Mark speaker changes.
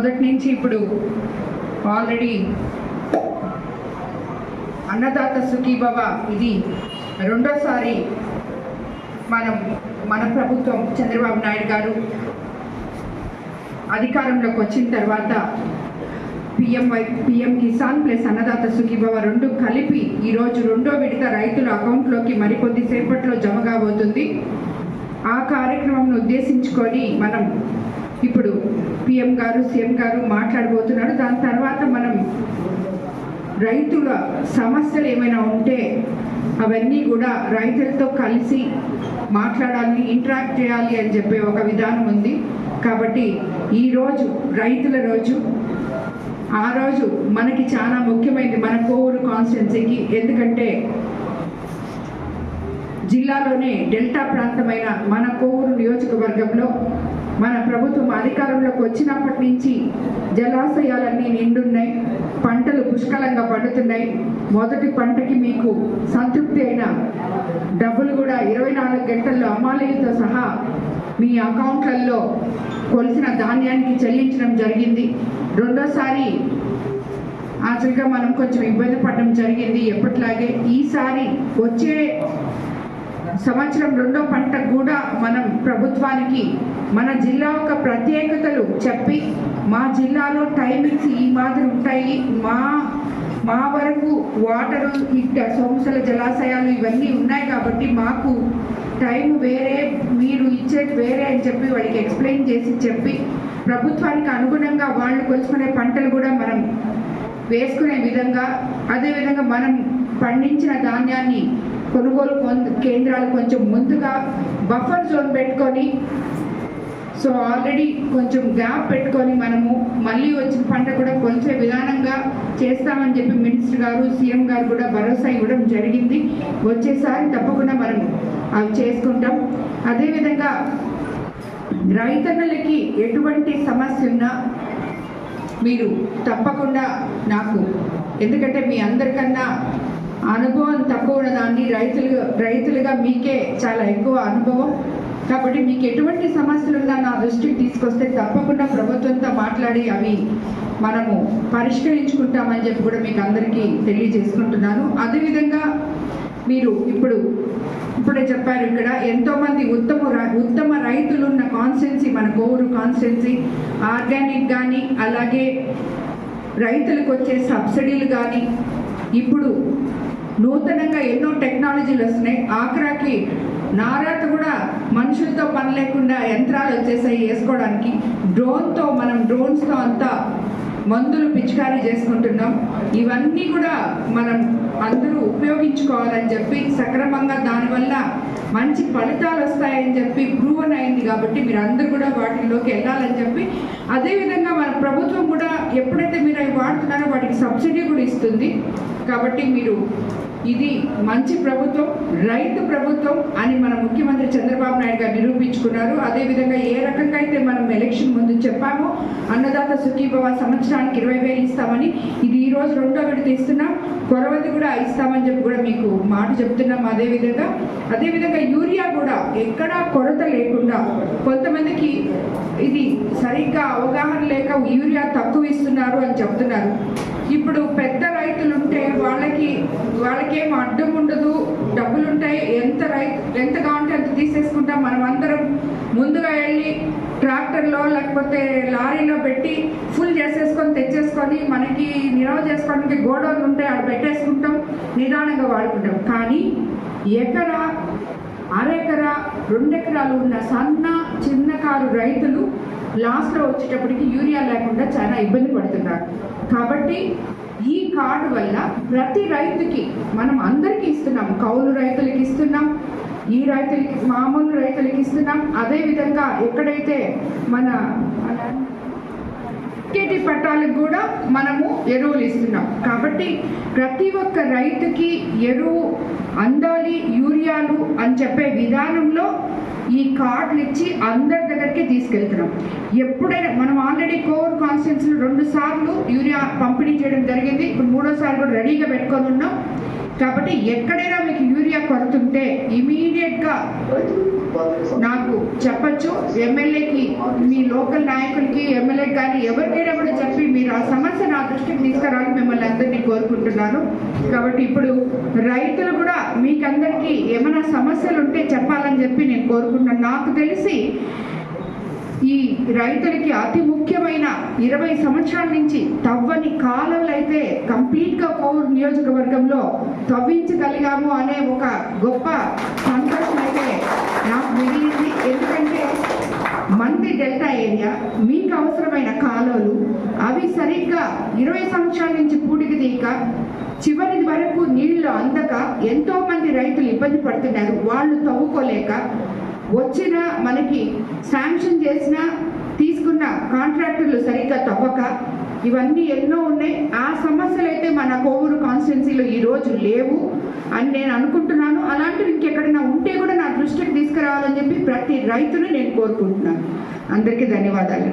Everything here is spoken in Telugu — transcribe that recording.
Speaker 1: మొదటి నుంచి ఇప్పుడు ఆల్రెడీ అన్నదాత సుఖీభవ ఇది రెండోసారి మన ప్రభుత్వం చంద్రబాబు నాయుడు గారు అధికారంలోకి వచ్చిన తర్వాత పిఎం కిసాన్ ప్లస్ అన్నదాత సుఖీభవ రెండు కలిపి ఈరోజు రెండో విడత రైతుల అకౌంట్లోకి మరికొద్ది సేపట్లో జమ కాబోతుంది. ఆ కార్యక్రమంను ఉద్దేశించుకొని మనం ఇప్పుడు పిఎం గారు సీఎం గారు మాట్లాడబోతున్నారు. దాని తర్వాత మనం రైతుల సమస్యలు ఏమైనా ఉంటే అవన్నీ కూడా రైతులతో కలిసి మాట్లాడాలి, ఇంటరాక్ట్ చేయాలి అని చెప్పే ఒక విధానం ఉంది. కాబట్టి ఈరోజు రైతుల రోజు, ఆ రోజు మనకి చాలా ముఖ్యమైనది మన కోవూరు కాన్స్టిట్యున్సీకి. ఎందుకంటే జిల్లాలోనే డెల్టా ప్రాంతమైన మన కోవూరు నియోజకవర్గంలో మన ప్రభుత్వం అధికారంలోకి వచ్చినప్పటి నుంచి జలాశయాలన్నీ నిండున్నాయి, పంటలు పుష్కలంగా పండుతున్నాయి. మొదటి పంటకి మీకు సంతృప్తి అయిన డబ్బులు కూడా 24 గంటల్లో అమ్మాలీలతో సహా మీ అకౌంట్లలో కొలిసిన ధాన్యానికి చెల్లించడం జరిగింది. రెండోసారి యాక్చువల్గా మనం కొంచెం ఇబ్బంది పడడం జరిగింది ఎప్పటిలాగే. ఈసారి వచ్చే సంవత్సరం రెండో పంటకు కూడా మనం ప్రభుత్వానికి మన జిల్లా యొక్క ప్రత్యేకతలు చెప్పి, మా జిల్లాలో టైమింగ్స్ ఈ మాదిరి ఉంటాయి, మా వరకు వాటరు సోమశల జలాశయాలు ఇవన్నీ ఉన్నాయి కాబట్టి మాకు టైం వేరే, మీరు ఇచ్చేది వేరే అని చెప్పి వాళ్ళకి ఎక్స్ప్లెయిన్ చేసి చెప్పి, ప్రభుత్వానికి అనుగుణంగా వాళ్ళు కొలుసుకునే పంటలు కూడా మనం వేసుకునే విధంగా, అదేవిధంగా మనం పండించిన ధాన్యాన్ని కొనుగోలు కేంద్రాలు కొంచెం ముందుగా బఫర్ జోన్ పెట్టుకొని, సో ఆల్రెడీ కొంచెం గ్యాప్ పెట్టుకొని మనము మళ్ళీ వచ్చిన పంట కూడా కొలిచే విధానంగా చేస్తామని చెప్పి మినిస్టర్ గారు సీఎం గారు కూడా భరోసా ఇవ్వడం జరిగింది. వచ్చేసారి తప్పకుండా మనం అవి చేసుకుంటాం. అదేవిధంగా రైతన్నలకి ఎటువంటి సమస్య ఉన్నా మీరు తప్పకుండా నాకు, ఎందుకంటే మీ అందరికన్నా అనుభవం తక్కువ ఉన్నదాన్ని రైతులుగా మీకే చాలా ఎక్కువ అనుభవం కాబట్టి మీకు ఎటువంటి సమస్యలు ఉన్నా నా దృష్టికి తీసుకొస్తే తప్పకుండా ప్రభుత్వంతో మాట్లాడి అవి మనము పరిష్కరించుకుంటామని చెప్పి కూడా మీకు అందరికీ తెలియజేసుకుంటున్నాను. అదేవిధంగా మీరు ఇప్పుడే చెప్పారు, ఇక్కడ ఎంతోమంది ఉత్తమ రైతులు ఉన్న కాన్స్టిట్యున్సీ మన కోవూరు కాన్స్టిట్యున్సీ. ఆర్గానిక్ కానీ, అలాగే రైతులకు వచ్చే సబ్సిడీలు కానీ, ఇప్పుడు నూతనంగా ఎన్నో టెక్నాలజీలు వస్తున్నాయి. ఆఖరాకి నారాత కూడా మనుషులతో పని లేకుండా యంత్రాలు వచ్చేసాయి వేసుకోవడానికి. డ్రోన్స్తో అంతా మందులు పిచికారీ చేసుకుంటున్నాం. ఇవన్నీ కూడా మనం అందరూ ఉపయోగించుకోవాలని చెప్పి, సక్రమంగా దానివల్ల మంచి ఫలితాలు వస్తాయని చెప్పి ప్రూవన్ అయింది. కాబట్టి మీరు అందరూ కూడా వాటిలోకి వెళ్ళాలని చెప్పి, అదేవిధంగా మన ప్రభుత్వం కూడా ఎప్పుడైతే మీరు అవి వాడుతున్నారో వాటికి సబ్సిడీ కూడా ఇస్తుంది. కాబట్టి మీరు ఇది మంచి ప్రభుత్వం, రైతు ప్రభుత్వం అని మన ముఖ్యమంత్రి చంద్రబాబు నాయుడు గారు నిరూపించుకున్నారు. అదేవిధంగా ఏ రకంగా అయితే మనం ఎలక్షన్ ముందు చెప్పామో అన్నదాత సుఖీభవ సంవత్సరానికి 20,000 ఇస్తామని, ఇది ఈరోజు రెండో విడత ఇస్తున్నాం, కొరవది కూడా ఇస్తామని చెప్పి కూడా మీకు మాట చెప్తున్నాం. అదేవిధంగా యూరియా కూడా ఎక్కడా కొరత లేకుండా, కొంతమందికి ఇది సరిగ్గా అవగాహన లేక యూరియా తక్కువ ఇస్తున్నారు అని చెప్తున్నారు. ఇప్పుడు పెద్ద రైతులు ఉంటే వాళ్ళకేం అడ్డం ఉండదు, డబ్బులు ఉంటాయి, ఎంత కావాలంటే అంత తీసేసుకుంటాం. మనం అందరం ముందుగా వెళ్ళి ట్రాక్టర్లో లేకపోతే లారీలో పెట్టి ఫుల్ చేసేసుకొని తెచ్చేసుకొని మనకి నిల్వ చేసుకోవడానికి గోడౌన్లు ఉంటాయి, అక్కడ పెట్టేసుకుంటాం, నిదానంగా వాడుకుంటాం. కానీ ఎకరా, అరెకరా, 2 ఎకరాలు ఉన్న చిన్నకారు రైతులు లాస్ట్లో వచ్చేటప్పటికి యూరియా లేకుండా చాలా ఇబ్బంది పడుతున్నారు. కాబట్టి ఈ కార్డు వల్ల ప్రతి రైతుకి మనం అందరికీ ఇస్తున్నాం, కౌలు రైతులకి ఇస్తున్నాం, ఈ రైతులకి, మామూలు రైతులకి ఇస్తున్నాం. అదేవిధంగా ఎక్కడైతే మన కేటీ పట్టాలకు కూడా మనము ఎరువులు ఇస్తున్నాం. కాబట్టి ప్రతి ఒక్క రైతుకి ఎరువు అందాలి, యూరియాలు అని చెప్పే విధానంలో ఈ కార్డులు ఇచ్చి అందరి దగ్గరికి తీసుకెళ్తున్నాం. ఎప్పుడైనా మనం ఆల్రెడీ కోవూరు కాన్స్టిట్యున్సీలో 2 సార్లు యూరియా పంపిణీ చేయడం జరిగింది. ఇప్పుడు 3వ సారి కూడా రెడీగా పెట్టుకొని ఉన్నాం. కాబట్టి ఎక్కడైనా మీకు యూరియా కొరత ఉంటే ఇమీడియట్గా నాకు చెప్పచ్చు. ఎమ్మెల్యేకి, మీ లోకల్ నాయకులకి, ఎమ్మెల్యే కానీ ఎవరికైనా కూడా చెప్పి మీరు ఆ సమస్య నా దృష్టికి తీసుకురావాలని మిమ్మల్ని అందరినీ కోరుకుంటున్నాను. కాబట్టి ఇప్పుడు రైతులు కూడా మీకందరికీ ఏమైనా సమస్యలు ఉంటే చెప్పాలని చెప్పి నేను కోరుకుంటున్నాను. నాకు తెలిసి ఈ రైతులకి అతి ముఖ్యమైన 20 సంవత్సరాల నుంచి తవ్వని కాలువలు అయితే కంప్లీట్గా కోవూరు నియోజకవర్గంలో తవ్వించగలిగాము అనే ఒక గొప్ప సంతోషం అయితే నాకు మిగిలింది. ఎందుకంటే మంది డెల్టా ఏరియా మీకు అవసరమైన కాలువలు అవి సరిగ్గా 20 సంవత్సరాల నుంచి పూడికి తీయక చివరి వరకు నీళ్లు అందక ఎంతో మంది రైతులు ఇబ్బంది పడుతున్నారు. వాళ్ళు తవ్వుకోలేక వచ్చిన మనకి శాంక్షన్ చేసిన తీసుకున్న కాంట్రాక్టర్లు సరిగ్గా తవ్వక ఇవన్నీ ఎన్నో ఉన్నాయి. ఆ సమస్యలు అయితే మన కోవూరు కాన్స్టిట్యున్సీలో ఈరోజు లేవు అని నేను అనుకుంటున్నాను. అలాంటివి ఇంకెక్కడైనా ఉంటే కూడా నా దృష్టికి తీసుకురావాలని చెప్పి ప్రతి రైతును నేను కోరుకుంటున్నాను. అందరికీ ధన్యవాదాలు.